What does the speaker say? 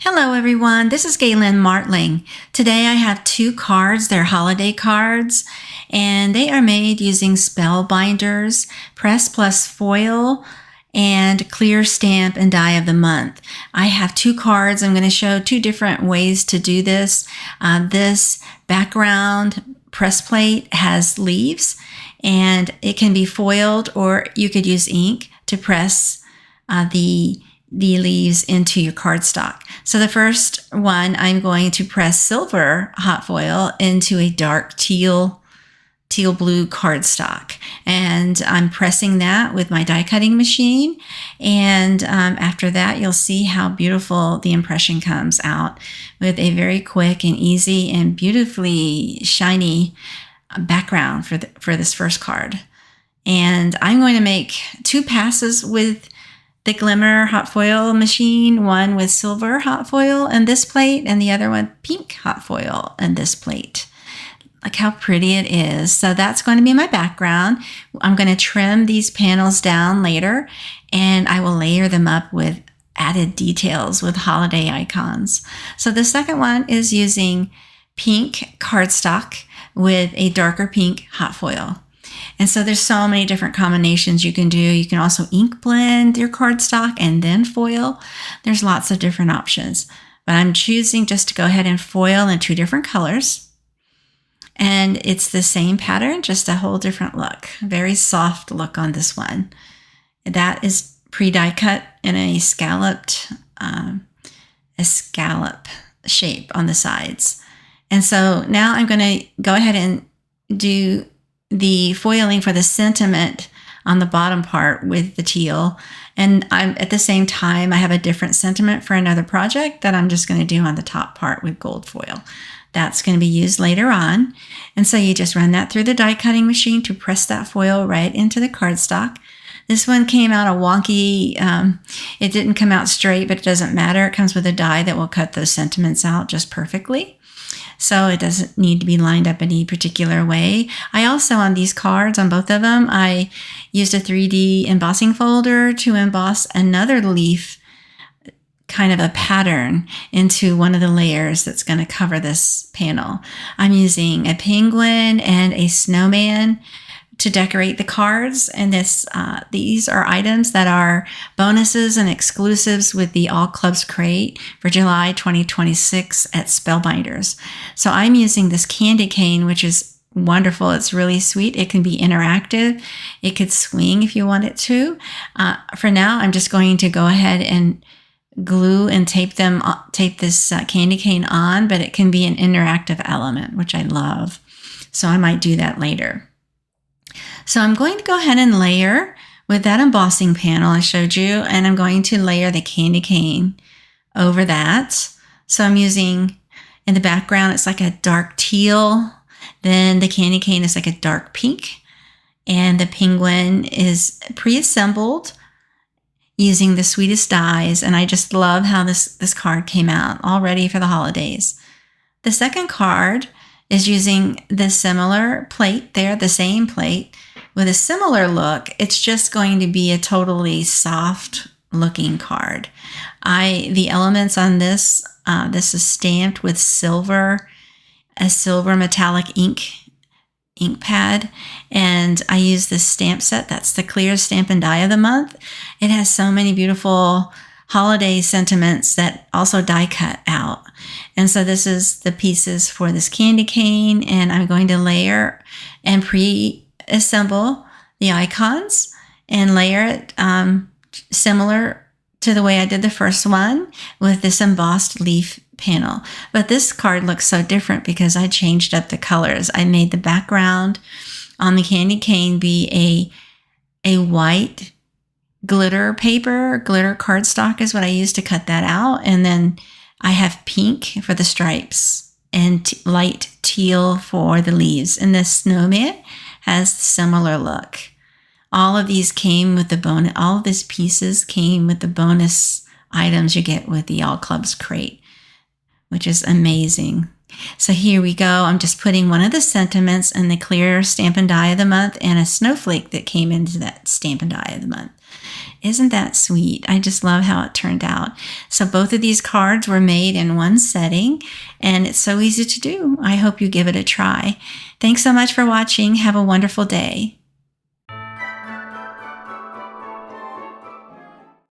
Hello everyone, this is Galen Martling. Today I have two cards, they're holiday cards, and they are made using Spellbinders, Press Plus Foil, and Clear Stamp and Die of the Month. I have two cards. I'm going to show two different ways to do this. This background press plate has leaves, and it can be foiled, or you could use ink to press the leaves into your cardstock. So the first one, I'm going to press silver hot foil into a dark teal blue cardstock, and I'm pressing that with my die cutting machine. And after that, you'll see how beautiful the impression comes out with a very quick and easy and beautifully shiny background for this first card. And I'm going to make two passes with the Glimmer hot foil machine, one with silver hot foil in this plate and the other one pink hot foil in this plate. Look how pretty it is. So that's going to be my background. I'm going to trim these panels down later, and I will layer them up with added details with holiday icons. So the second one is using pink cardstock with a darker pink hot foil. And so there's so many different combinations you can do. You can also ink blend your cardstock and then foil. There's lots of different options, but I'm choosing just to go ahead and foil in two different colors. And it's the same pattern, just a whole different look. Very soft look on this one. That is pre-die cut in a scallop shape on the sides. And so now I'm going to go ahead and do the foiling for the sentiment on the bottom part with the teal. And I'm at the same time, I have a different sentiment for another project that I'm just going to do on the top part with gold foil. That's going to be used later on. And so you just run that through the die cutting machine to press that foil right into the cardstock. This one came out a wonky, it didn't come out straight, but it doesn't matter. It comes with a die that will cut those sentiments out just perfectly. So it doesn't need to be lined up any particular way. I also, on these cards, on both of them, I used a 3D embossing folder to emboss another leaf, kind of a pattern, into one of the layers that's going to cover this panel. I'm using a penguin and a snowman to decorate the cards, and these are items that are bonuses and exclusives with the All Clubs crate for July 2026 at Spellbinders. So I'm using this candy cane, which is wonderful. It's really sweet. It can be interactive. It could swing if you want it to. For now, I'm just going to go ahead and glue and tape this candy cane on, but it can be an interactive element, which I love. So I might do that later. So I'm going to go ahead and layer with that embossing panel I showed you, and I'm going to layer the candy cane over that. So I'm using, in the background, it's like a dark teal. Then the candy cane is like a dark pink, and the penguin is pre-assembled using the sweetest dyes. And I just love how this card came out, all ready for the holidays. The second card is using the similar plate there, the same plate, with a similar look. It's just going to be a totally soft looking card. The elements on this is stamped with silver, a silver metallic ink pad, and I use this stamp set. That's the Clear Stamp and Die of the Month. It has so many beautiful holiday sentiments that also die cut out. And so this is the pieces for this candy cane, and I'm going to layer and pre-assemble the icons and layer it similar to the way I did the first one with this embossed leaf panel. But this card looks so different because I changed up the colors. I made the background on the candy cane be a white glitter paper. Glitter cardstock is what I used to cut that out. And then I have pink for the stripes and light teal for the leaves. And the snowman has a similar look. All of these came with the bonus. All of these pieces came with the bonus items you get with the All Clubs crate, which is amazing. So here we go. I'm just putting one of the sentiments in the Clear Stamp and Die of the Month and a snowflake that came into that Stamp and Die of the Month. Isn't that sweet? I just love how it turned out. So both of these cards were made in one setting, and it's so easy to do. I hope you give it a try. Thanks so much for watching. Have a wonderful day.